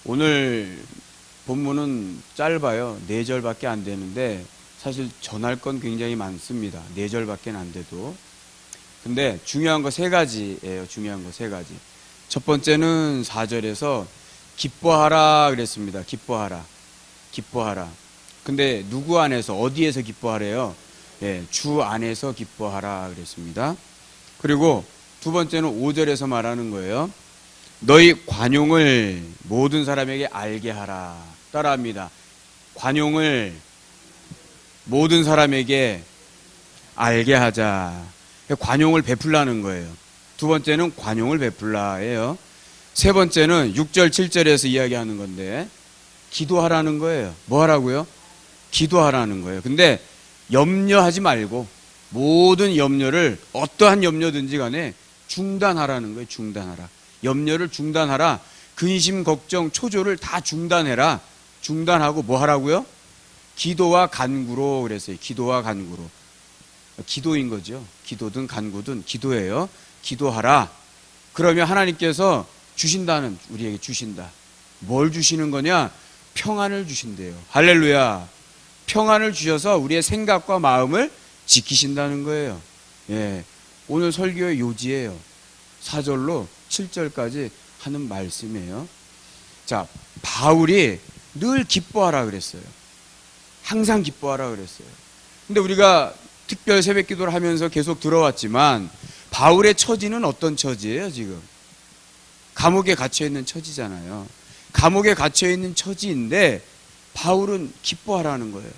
오늘 본문은 짧아요. 4절밖에 안 되는데 사실 전할 건 굉장히 많습니다. 4절밖에 안 돼도. 근데 중요한 거 3가지예요. 중요한 거 3가지. 첫 번째는 4절에서 기뻐하라 그랬습니다. 기뻐하라. 기뻐하라. 근데 누구 안에서, 어디에서 기뻐하래요? 주 안에서 기뻐하라 그랬습니다. 그리고 두 번째는 5절에서 말하는 거예요. 너희 관용을 모든 사람에게 알게 하라. 따라합니다. 관용을 모든 사람에게 알게 하자. 관용을 베풀라는 거예요. 두 번째는 관용을 베풀라예요. 세 번째는 6절 7절에서 이야기하는 건데 기도하라는 거예요. 뭐 하라고요? 기도하라는 거예요. 근데 염려하지 말고 모든 염려를 어떠한 염려든지 간에 중단하라는 거예요. 중단하라. 염려를 중단하라. 근심, 걱정, 초조를 다 중단해라. 중단하고 뭐 하라고요? 기도와 간구로 그랬어요. 기도와 간구로. 기도인 거죠. 기도든 간구든 기도예요. 기도하라. 그러면 하나님께서 주신다는, 우리에게 주신다. 뭘 주시는 거냐? 평안을 주신대요. 할렐루야. 평안을 주셔서 우리의 생각과 마음을 지키신다는 거예요. 오늘 설교의 요지예요. 4절로 7절까지 하는 말씀이에요. 자, 바울이 늘 기뻐하라 그랬어요. 항상 기뻐하라 그랬어요. 근데 우리가 특별 새벽 기도를 하면서 계속 들어왔지만 바울의 처지는 어떤 처지예요, 지금? 감옥에 갇혀 있는 처지잖아요. 감옥에 갇혀 있는 처지인데 바울은 기뻐하라는 거예요.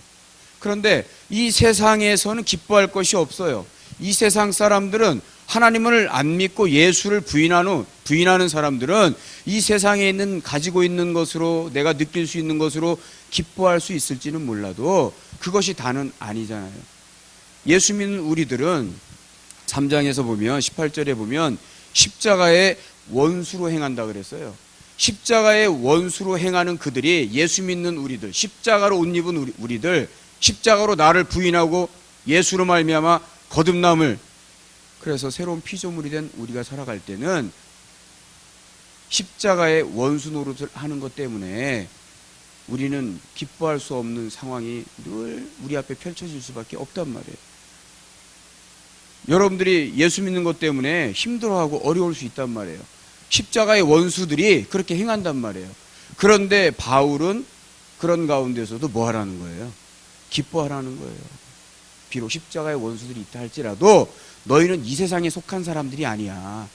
그런데 이 세상에서는 기뻐할 것이 없어요. 이 세상 사람들은 하나님을 안 믿고 예수를 부인하는 사람들은 이 세상에 있는, 가지고 있는 것으로, 내가 느낄 수 있는 것으로 기뻐할 수 있을지는 몰라도 그것이 다는 아니잖아요. 예수 믿는 우리들은 3장에서 보면, 18절에 보면 십자가의 원수로 행한다 그랬어요. 십자가의 원수로 행하는 그들이 예수 믿는 우리들, 십자가로 옷 입은 우리들, 십자가로 나를 부인하고 예수로 말미암아 거듭남을, 그래서 새로운 피조물이 된 우리가 살아갈 때는 십자가의 원수 노릇을 하는 것 때문에 우리는 기뻐할 수 없는 상황이 늘 우리 앞에 펼쳐질 수밖에 없단 말이에요. 여러분들이 예수 믿는 것 때문에 힘들어하고 어려울 수 있단 말이에요. 십자가의 원수들이 그렇게 행한단 말이에요. 그런데 바울은 그런 가운데서도 뭐 하라는 거예요? 기뻐하라는 거예요. 비록 십자가의 원수들이 있다 할지라도 너희는 이 세상에 속한 사람들이 아니야.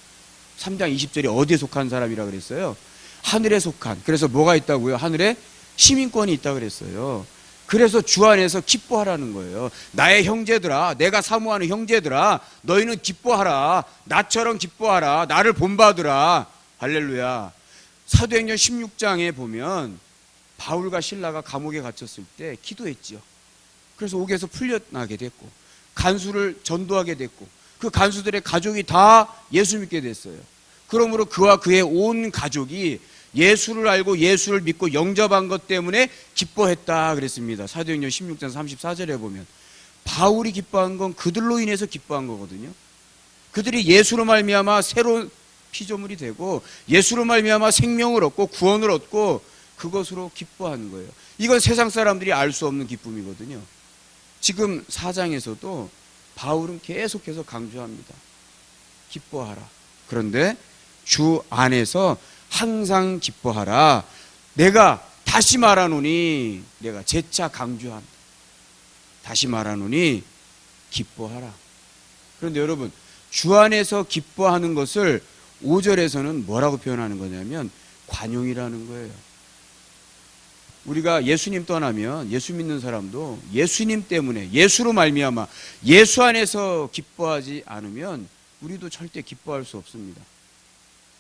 3장 20절이 어디에 속한 사람이라 그랬어요? 하늘에 속한. 그래서 뭐가 있다고요? 하늘에 시민권이 있다 그랬어요. 그래서 주 안에서 기뻐하라는 거예요. 나의 형제들아, 내가 사모하는 형제들아, 너희는 기뻐하라. 나처럼 기뻐하라. 나를 본받으라. 할렐루야. 사도행전 16장에 보면 바울과 실라가 감옥에 갇혔을 때 기도했지요. 그래서 옥에서 풀려나게 됐고 간수를 전도하게 됐고 그 간수들의 가족이 다 예수 믿게 됐어요. 그러므로 그와 그의 온 가족이 예수를 알고 예수를 믿고 영접한 것 때문에 기뻐했다 그랬습니다. 사도행전 16장 34절에 보면 바울이 기뻐한 건 그들로 인해서 기뻐한 거거든요. 그들이 예수로 말미암아 새로운 피조물이 되고 예수로 말미암아 생명을 얻고 구원을 얻고 그것으로 기뻐하는 거예요. 이건 세상 사람들이 알 수 없는 기쁨이거든요. 지금 4장에서도 바울은 계속해서 강조합니다. 기뻐하라. 그런데 주 안에서 항상 기뻐하라. 내가 다시 말하노니, 내가 재차 강조한다. 다시 말하노니 기뻐하라. 그런데 여러분, 주 안에서 기뻐하는 것을 5절에서는 뭐라고 표현하는 거냐면 관용이라는 거예요. 우리가 예수님 떠나면 예수 믿는 사람도 예수님 때문에, 예수로 말미암아 예수 안에서 기뻐하지 않으면 우리도 절대 기뻐할 수 없습니다.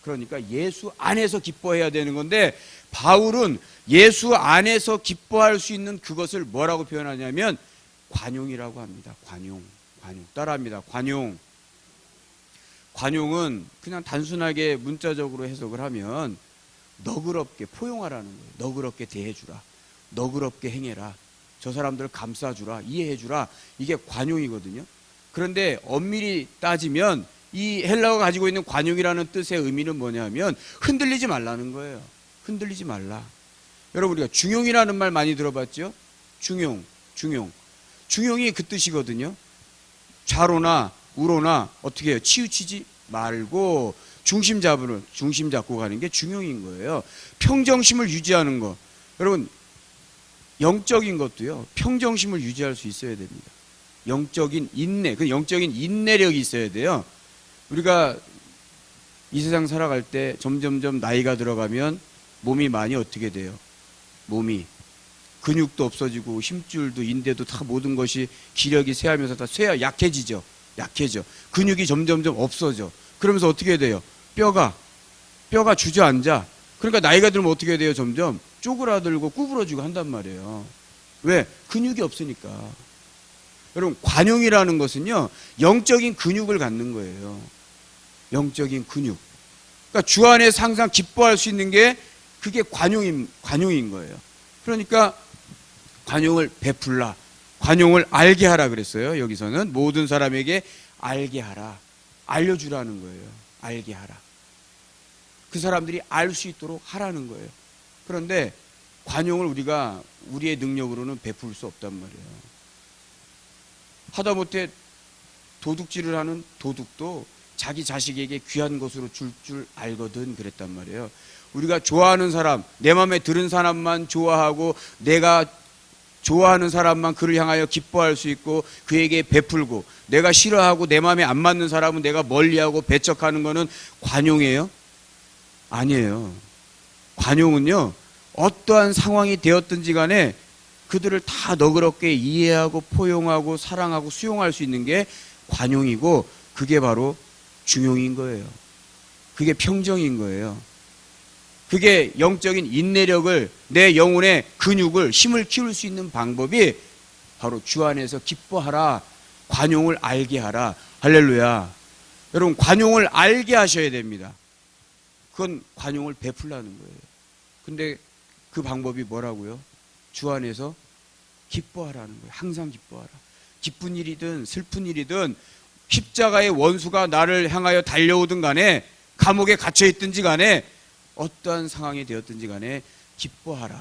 그러니까 예수 안에서 기뻐해야 되는 건데 바울은 예수 안에서 기뻐할 수 있는 그것을 뭐라고 표현하냐면 관용이라고 합니다. 관용. 따라합니다. 관용. 관용은 그냥 단순하게 문자적으로 해석을 하면 너그럽게 포용하라는 거예요. 너그럽게 대해주라. 너그럽게 행해라. 저 사람들을 감싸주라. 이해해주라. 이게 관용이거든요. 그런데 엄밀히 따지면 이 헬라어가 가지고 있는 관용이라는 뜻의 의미는 뭐냐면 흔들리지 말라는 거예요. 흔들리지 말라. 여러분, 우리가 중용이라는 말 많이 들어봤죠? 중용. 중용이 그 뜻이거든요. 좌로나 우로나 어떻게 해요? 치우치지 말고 중심 잡고 가는 게 중용인 거예요. 평정심을 유지하는 거. 여러분, 영적인 것도요, 평정심을 유지할 수 있어야 됩니다. 영적인 인내, 그 영적인 인내력이 있어야 돼요. 우리가 이 세상 살아갈 때 점점점 나이가 들어가면 몸이 많이 어떻게 돼요? 몸이 근육도 없어지고 힘줄도 인대도 다 모든 것이 기력이 쇠하면서 다 약해져. 근육이 점점점 없어져. 그러면서 어떻게 돼요? 뼈가 주저앉아. 그러니까 나이가 들면 어떻게 돼요? 점점 쪼그라들고 구부러지고 한단 말이에요. 왜? 근육이 없으니까. 여러분, 관용이라는 것은요, 영적인 근육을 갖는 거예요. 영적인 근육. 그러니까 주 안에서 항상 기뻐할 수 있는 게 그게 관용인 거예요. 그러니까 관용을 베풀라, 관용을 알게 하라 그랬어요. 여기서는 모든 사람에게 알게 하라, 알려주라는 거예요. 알게 하라. 그 사람들이 알 수 있도록 하라는 거예요. 그런데 관용을 우리가 우리의 능력으로는 베풀 수 없단 말이에요. 하다못해 도둑질을 하는 도둑도 자기 자식에게 귀한 것으로 줄 알거든 그랬단 말이에요. 우리가 좋아하는 사람, 내 마음에 드는 사람만 좋아하고 내가 좋아하는 사람만 그를 향하여 기뻐할 수 있고 그에게 베풀고, 내가 싫어하고 내 마음에 안 맞는 사람은 내가 멀리하고 배척하는 거는 관용이에요? 아니에요. 관용은요, 어떠한 상황이 되었든지 간에 그들을 다 너그럽게 이해하고 포용하고 사랑하고 수용할 수 있는 게 관용이고, 그게 바로 중용인 거예요. 그게 평정인 거예요. 그게 영적인 인내력을, 내 영혼의 근육을, 힘을 키울 수 있는 방법이 바로 주 안에서 기뻐하라, 관용을 알게 하라. 할렐루야. 여러분, 관용을 알게 하셔야 됩니다. 그건 관용을 베풀라는 거예요. 근데 그 방법이 뭐라고요? 주 안에서 기뻐하라는 거예요. 항상 기뻐하라. 기쁜 일이든 슬픈 일이든 십자가의 원수가 나를 향하여 달려오든 간에, 감옥에 갇혀있든지 간에, 어떠한 상황이 되었든지 간에 기뻐하라.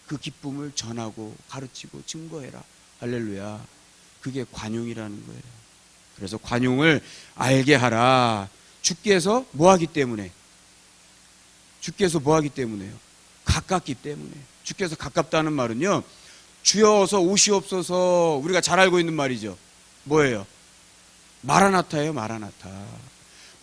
그 기쁨을 전하고 가르치고 증거해라. 할렐루야. 그게 관용이라는 거예요. 그래서 관용을 알게 하라. 주께서 뭐하기 때문에? 주께서 뭐하기 때문에요? 가깝기 때문에. 주께서 가깝다는 말은요, 주여 어서 오시옵소서, 우리가 잘 알고 있는 말이죠. 뭐예요? 마라나타예요.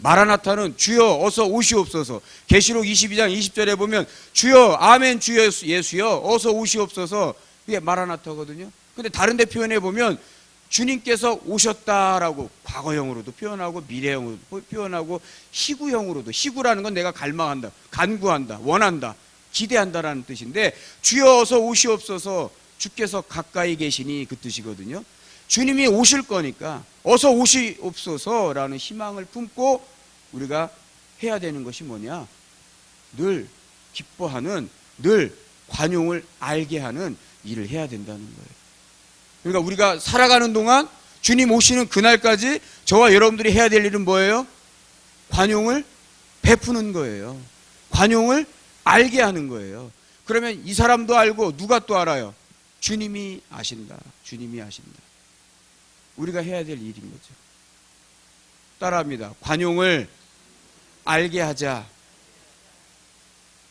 마라나타는 주여 어서 오시옵소서. 계시록 22장 20절에 보면 주여, 아멘, 주여 예수여 어서 오시옵소서, 이게 마라나타거든요. 근데 다른 데 표현해 보면 주님께서 오셨다라고 과거형으로도 표현하고 미래형으로도 표현하고 희구형으로도, 희구라는 건 내가 갈망한다, 간구한다, 원한다, 기대한다라는 뜻인데, 주여 어서 오시옵소서, 주께서 가까이 계시니 그 뜻이거든요. 주님이 오실 거니까 어서 오시옵소서라는 희망을 품고 우리가 해야 되는 것이 뭐냐? 늘 기뻐하는, 늘 관용을 알게 하는 일을 해야 된다는 거예요. 그러니까 우리가 살아가는 동안 주님 오시는 그날까지 저와 여러분들이 해야 될 일은 뭐예요? 관용을 베푸는 거예요. 관용을 알게 하는 거예요. 그러면 이 사람도 알고 누가 또 알아요? 주님이 아신다. 주님이 아신다. 우리가 해야 될 일인 거죠. 따라합니다. 관용을 알게 하자.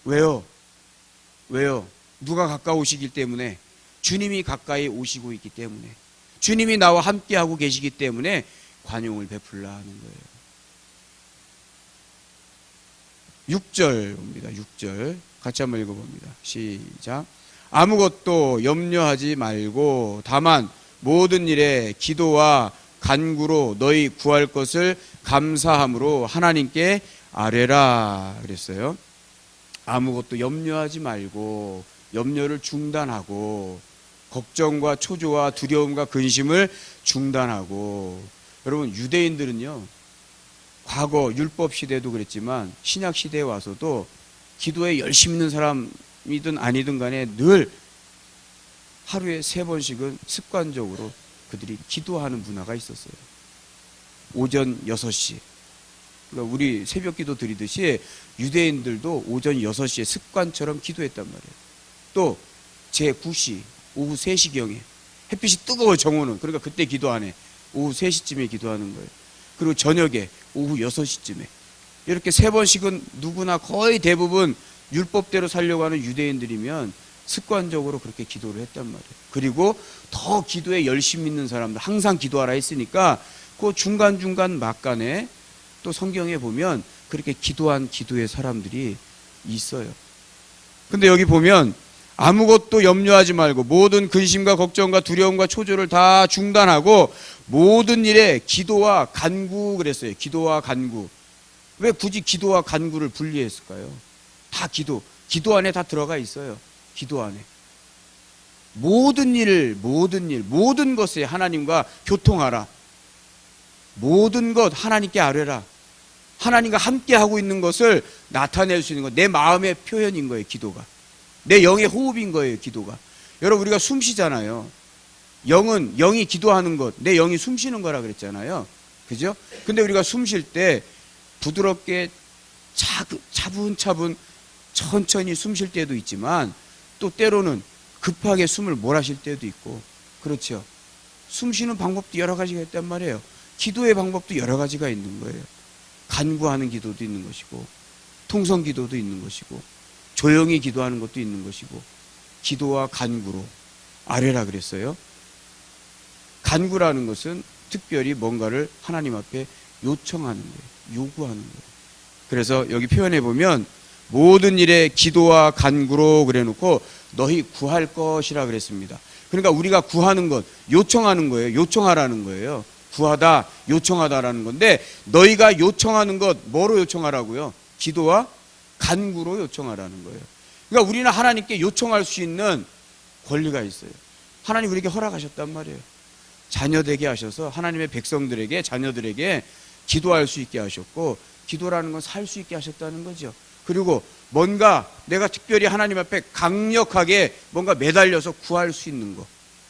왜요? 누가 가까우시기 때문에? 주님이 가까이 오시고 있기 때문에, 주님이 나와 함께하고 계시기 때문에 관용을 베풀라 하는 거예요. 6절 봅니다. 6절 같이 한번 읽어봅니다. 시작. 아무것도 염려하지 말고 다만 모든 일에 기도와 간구로 너희 구할 것을 감사함으로 하나님께 아뢰라 그랬어요. 아무것도 염려하지 말고, 염려를 중단하고, 걱정과 초조와 두려움과 근심을 중단하고. 여러분, 유대인들은요, 과거 율법 시대도 그랬지만 신약 시대에 와서도 기도에 열심히 있는 사람이든 아니든 간에 늘 하루에 3번씩은 습관적으로 그들이 기도하는 문화가 있었어요. 오전 6시, 그러니까 우리 새벽 기도 드리듯이 유대인들도 오전 6시에 습관처럼 기도했단 말이에요. 또 제9시 오후 3시경에 햇빛이 뜨거워 정오는, 그러니까 그때 기도 안 해. 오후 3시쯤에 기도하는 거예요. 그리고 저녁에 오후 6시쯤에 이렇게 3번씩은 누구나 거의 대부분 율법대로 살려고 하는 유대인들이면 습관적으로 그렇게 기도를 했단 말이에요. 그리고 더 기도에 열심히 있는 사람들, 항상 기도하라 했으니까 그 중간중간 막간에 또 성경에 보면 그렇게 기도한 기도의 사람들이 있어요. 근데 여기 보면 아무것도 염려하지 말고 모든 근심과 걱정과 두려움과 초조를 다 중단하고 모든 일에 기도와 간구 그랬어요. 기도와 간구. 왜 굳이 기도와 간구를 분리했을까요? 다 기도 안에 다 들어가 있어요. 기도 안에. 모든 것에 하나님과 교통하라. 모든 것 하나님께 아뢰라. 하나님과 함께 하고 있는 것을 나타낼 수 있는 것. 내 마음의 표현인 거예요, 기도가. 내 영의 호흡인 거예요, 기도가. 여러분, 우리가 숨 쉬잖아요. 영이 기도하는 것, 내 영이 숨 쉬는 거라 그랬잖아요. 그죠? 근데 우리가 숨 쉴 때 부드럽게 차분차분 천천히 숨 쉴 때도 있지만 또 때로는 급하게 숨을 몰아쉴 때도 있고, 그렇죠. 숨 쉬는 방법도 여러 가지가 있단 말이에요. 기도의 방법도 여러 가지가 있는 거예요. 간구하는 기도도 있는 것이고, 통성 기도도 있는 것이고, 조용히 기도하는 것도 있는 것이고, 기도와 간구로 아뢰라 그랬어요. 간구라는 것은 특별히 뭔가를 하나님 앞에 요청하는 거예요. 요구하는 거예요. 그래서 여기 표현해 보면 모든 일에 기도와 간구로 그래놓고 너희 구할 것이라 그랬습니다. 그러니까 우리가 구하는 것, 요청하는 거예요. 요청하라는 거예요. 구하다, 요청하다라는 건데, 너희가 요청하는 것 뭐로 요청하라고요? 기도와 간구로 요청하라는 거예요. 그러니까 우리는 하나님께 요청할 수 있는 권리가 있어요. 하나님 우리에게 허락하셨단 말이에요. 자녀 되게 하셔서 하나님의 백성들에게, 자녀들에게 기도할 수 있게 하셨고, 기도라는 건 살 수 있게 하셨다는 거죠. 그리고 뭔가 내가 특별히 하나님 앞에 강력하게 뭔가 매달려서 구할 수 있는 거,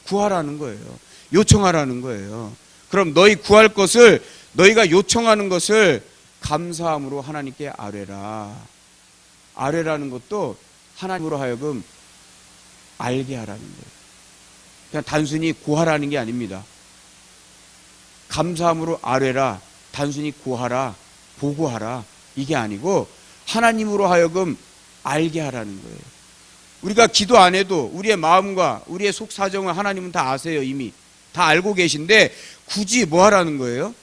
구하라는 거예요. 요청하라는 거예요. 그럼 너희 구할 것을, 너희가 요청하는 것을 감사함으로 하나님께 아뢰라. 아뢰라는 것도 하나님으로 하여금 알게 하라는 거예요. 그냥 단순히 구하라는 게 아닙니다. 감사함으로 아뢰라, 단순히 구하라, 보고하라, 이게 아니고 하나님으로 하여금 알게 하라는 거예요. 우리가 기도 안 해도 우리의 마음과 우리의 속 사정을 하나님은 다 아세요. 이미 다 알고 계신데 굳이 뭐 하라는 거예요?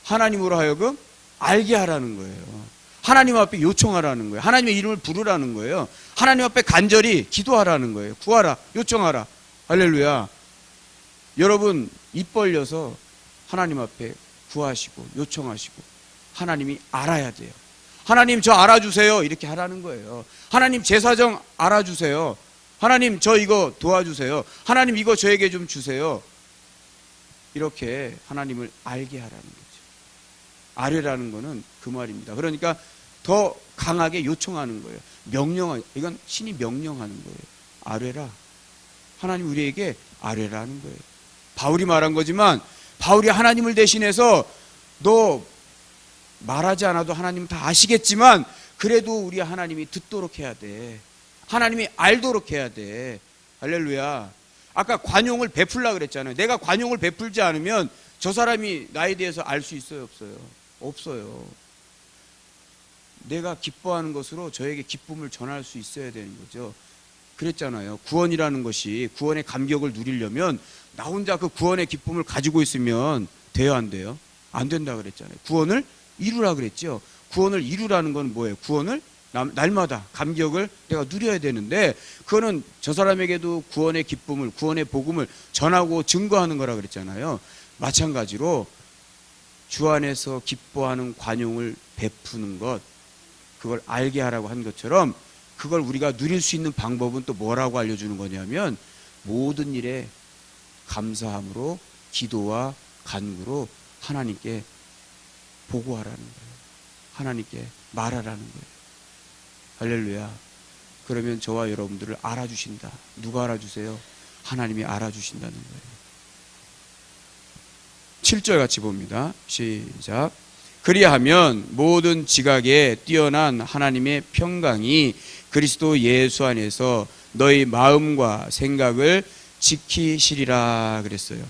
하나님으로 하여금 알게 하라는 거예요. 하나님 앞에 요청하라는 거예요. 하나님의 이름을 부르라는 거예요. 하나님 앞에 간절히 기도하라는 거예요. 구하라, 요청하라. 할렐루야. 여러분 입 벌려서 하나님 앞에 구하시고 요청하시고 하나님이 알아야 돼요. 하나님 저 알아주세요, 이렇게 하라는 거예요. 하나님 제 사정 알아주세요. 하나님 저 이거 도와주세요. 하나님 이거 저에게 좀 주세요. 이렇게 하나님을 알게 하라는 거죠. 아뢰라는 거는 그 말입니다. 그러니까 더 강하게 요청하는 거예요. 이건 신이 명령하는 거예요. 아뢰라. 하나님 우리에게 아뢰라는 거예요. 바울이 말한 거지만, 바울이 하나님을 대신해서 너 말하지 않아도 하나님 다 아시겠지만 그래도 우리 하나님이 듣도록 해야 돼. 하나님이 알도록 해야 돼. 할렐루야. 아까 관용을 베풀라 그랬잖아요. 내가 관용을 베풀지 않으면 저 사람이 나에 대해서 알 수 있어요, 없어요? 없어요. 내가 기뻐하는 것으로 저에게 기쁨을 전할 수 있어야 되는 거죠. 그랬잖아요. 구원이라는 것이, 구원의 감격을 누리려면 나 혼자 그 구원의 기쁨을 가지고 있으면 돼요, 안 돼요? 안 된다 그랬잖아요. 구원을 이루라 그랬죠. 구원을 이루라는 건 뭐예요? 구원을 날마다 감격을 내가 누려야 되는데, 그거는 저 사람에게도 구원의 기쁨을, 구원의 복음을 전하고 증거하는 거라 그랬잖아요. 마찬가지로 주 안에서 기뻐하는 관용을 베푸는 것, 그걸 알게 하라고 한 것처럼 그걸 우리가 누릴 수 있는 방법은 또 뭐라고 알려주는 거냐면, 모든 일에 감사함으로 기도와 간구로 하나님께 보고하라는 거예요. 하나님께 말하라는 거예요. 할렐루야. 그러면 저와 여러분들을 알아주신다. 누가 알아주세요? 하나님이 알아주신다는 거예요. 7절 같이 봅니다. 시작. 그리하면 모든 지각에 뛰어난 하나님의 평강이 그리스도 예수 안에서 너희 마음과 생각을 지키시리라 그랬어요.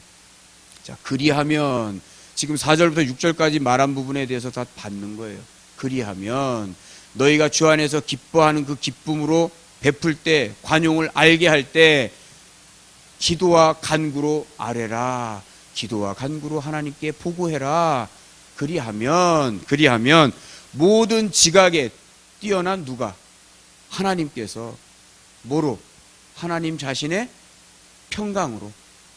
자, 그리하면 지금 4절부터 6절까지 말한 부분에 대해서 다 받는 거예요. 그리하면 너희가 주 안에서 기뻐하는 그 기쁨으로 베풀 때, 관용을 알게 할 때 기도와 간구로 아뢰라. 기도와 간구로 하나님께 보고해라. 그리하면 모든 지각에 뛰어난 누가? 하나님께서 뭐로? 하나님 자신의 평강으로,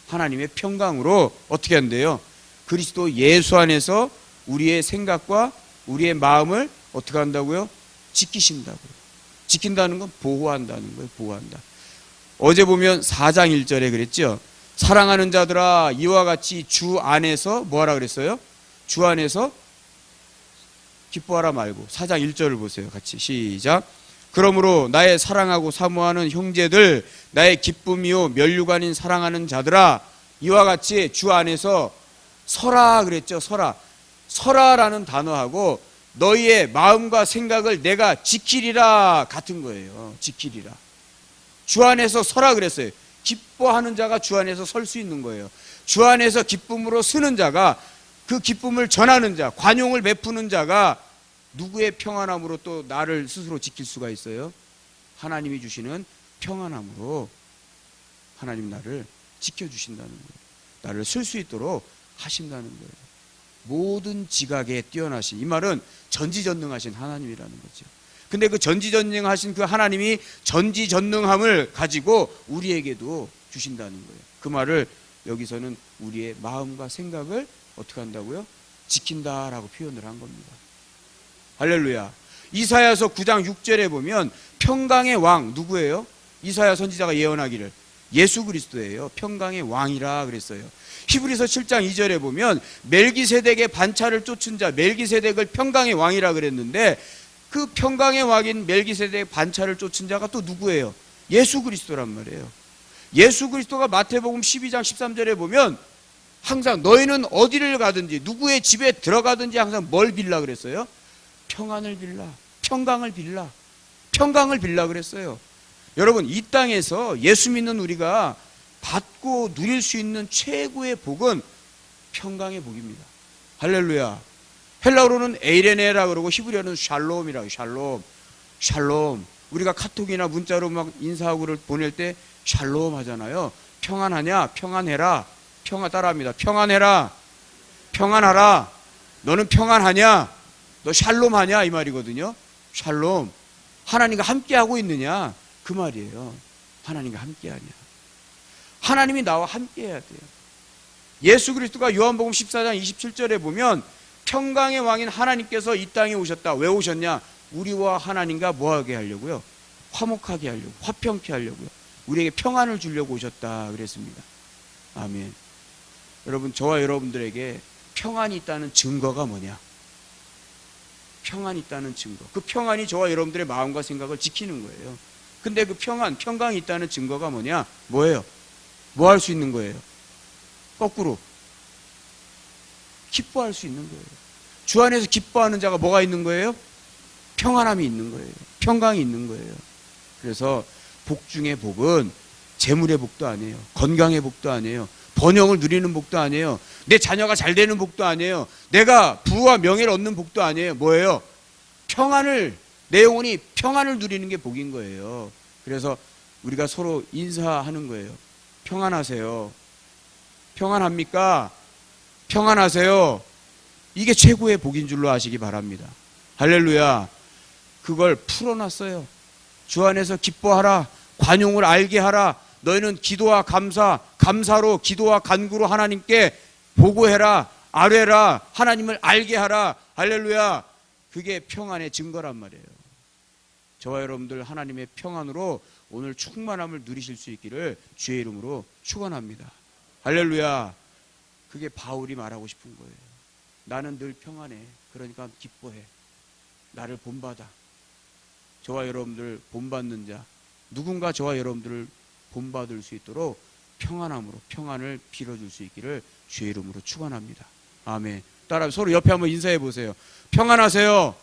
하나님의 평강으로 어떻게 한대요? 그리스도 예수 안에서 우리의 생각과 우리의 마음을 어떻게 한다고요? 지키신다고요. 지킨다는 건 보호한다는 거예요. 보호한다. 어제 보면 4장 1절에 그랬죠. 사랑하는 자들아 이와 같이 주 안에서 뭐하라 그랬어요? 주 안에서 기뻐하라 말고 4장 1절을 보세요. 같이 시작. 그러므로 나의 사랑하고 사모하는 형제들, 나의 기쁨이요 면류관인 사랑하는 자들아 이와 같이 주 안에서 서라 그랬죠. 서라라는 단어하고 너희의 마음과 생각을 내가 지키리라 같은 거예요. 지키리라. 주 안에서 서라 그랬어요. 기뻐하는 자가 주 안에서 설 수 있는 거예요. 주 안에서 기쁨으로 서는 자가, 그 기쁨을 전하는 자, 관용을 베푸는 자가 누구의 평안함으로 또 나를 스스로 지킬 수가 있어요? 하나님이 주시는 평안함으로 하나님 나를 지켜주신다는 거예요. 나를 쓸 수 있도록 하신다는 거예요. 모든 지각에 뛰어나신, 이 말은 전지전능하신 하나님이라는 거죠. 근데 그 전지전능하신 그 하나님이 전지전능함을 가지고 우리에게도 주신다는 거예요. 그 말을 여기서는 우리의 마음과 생각을 어떻게 한다고요? 지킨다라고 표현을 한 겁니다. 할렐루야. 이사야서 9장 6절에 보면 평강의 왕 누구예요? 이사야 선지자가 예언하기를 예수 그리스도예요. 평강의 왕이라 그랬어요. 히브리서 7장 2절에 보면 멜기세덱의 반차를 쫓은 자, 멜기세덱을 평강의 왕이라 그랬는데 그 평강의 왕인 멜기세덱의 반차를 쫓은 자가 또 누구예요? 예수 그리스도란 말이에요. 예수 그리스도가 마태복음 12장 13절에 보면 항상 너희는 어디를 가든지 누구의 집에 들어가든지 항상 뭘 빌라 그랬어요? 평안을 빌라, 평강을 빌라, 평강을 빌라 그랬어요. 여러분, 이 땅에서 예수 믿는 우리가 받고 누릴 수 있는 최고의 복은 평강의 복입니다. 할렐루야. 헬라어로는 에이레네라 그러고 히브리어는 샬롬이라고. 샬롬. 우리가 카톡이나 문자로 막 인사하고를 보낼 때 샬롬 하잖아요. 평안하냐? 평안해라. 따라합니다. 평안해라. 평안하라. 너는 평안하냐? 너 샬롬하냐? 이 말이거든요. 샬롬. 하나님과 함께하고 있느냐? 그 말이에요. 하나님과 함께하냐? 하나님이 나와 함께해야 돼요. 예수 그리스도가 요한복음 14장 27절에 보면 평강의 왕인 하나님께서 이 땅에 오셨다. 왜 오셨냐? 우리와 하나님과 뭐하게 하려고요? 화목하게 하려고, 화평케 하려고요. 우리에게 평안을 주려고 오셨다 그랬습니다. 아멘. 여러분, 저와 여러분들에게 평안이 있다는 증거가 뭐냐? 평안이 있다는 증거. 그 평안이 저와 여러분들의 마음과 생각을 지키는 거예요. 근데 그 평강이 있다는 증거가 뭐냐? 뭐예요? 뭐 할 수 있는 거예요? 거꾸로 기뻐할 수 있는 거예요. 주 안에서 기뻐하는 자가 뭐가 있는 거예요? 평안함이 있는 거예요. 평강이 있는 거예요. 그래서 복 중에 복은 재물의 복도 아니에요. 건강의 복도 아니에요. 번영을 누리는 복도 아니에요. 내 자녀가 잘 되는 복도 아니에요. 내가 부와 명예를 얻는 복도 아니에요. 뭐예요? 내 영혼이 평안을 누리는 게 복인 거예요. 그래서 우리가 서로 인사하는 거예요. 평안하세요. 평안합니까? 평안하세요. 이게 최고의 복인 줄로 아시기 바랍니다. 할렐루야. 그걸 풀어놨어요. 주 안에서 기뻐하라. 관용을 알게 하라. 너희는 기도와 감사로 기도와 간구로 하나님께 보고해라. 아뢰라. 하나님을 알게 하라. 할렐루야. 그게 평안의 증거란 말이에요. 저와 여러분들 하나님의 평안으로 오늘 충만함을 누리실 수 있기를 주의 이름으로 축원합니다. 할렐루야. 그게 바울이 말하고 싶은 거예요. 나는 늘 평안해. 그러니까 기뻐해. 나를 본받아. 저와 여러분들 본받는 자, 누군가 저와 여러분들을 본받을 수 있도록 평안함으로 평안을 빌어줄 수 있기를 주의 이름으로 축원합니다. 아멘. 따라 서로 옆에 한번 인사해 보세요. 평안하세요.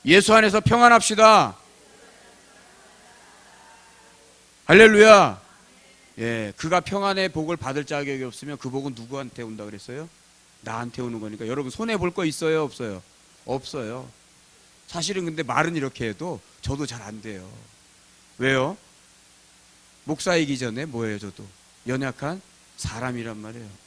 예수 안에서 평안합시다. 할렐루야. 예, 그가 평안의 복을 받을 자격이 없으면 그 복은 누구한테 온다 그랬어요? 나한테 오는 거니까. 여러분 손해 볼 거 있어요, 없어요? 없어요. 사실은 근데 말은 이렇게 해도 저도 잘 안 돼요. 왜요? 목사이기 전에 뭐예요? 저도 연약한 사람이란 말이에요.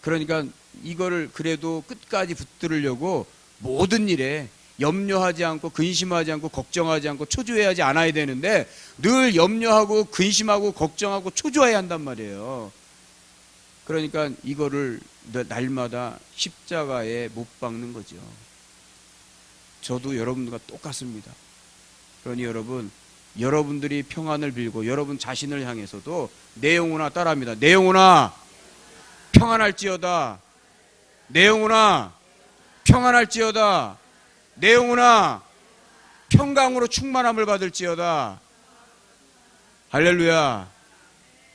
그러니까 이거를 그래도 끝까지 붙들으려고 모든 일에 염려하지 않고 근심하지 않고 걱정하지 않고 초조해하지 않아야 되는데 늘 염려하고 근심하고 걱정하고 초조해야 한단 말이에요. 그러니까 이거를 날마다 십자가에 못 박는 거죠. 저도 여러분들과 똑같습니다. 그러니 여러분, 여러분들이 평안을 빌고 여러분 자신을 향해서도 내 영혼아 따라합니다. 내 영혼아 평안할지어다. 내 영혼아 평안할지어다. 내 영혼아 평강으로 충만함을 받을지어다. 할렐루야.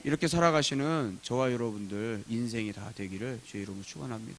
이렇게 살아가시는 저와 여러분들 인생이 다 되기를 주의 이름으로 축원합니다.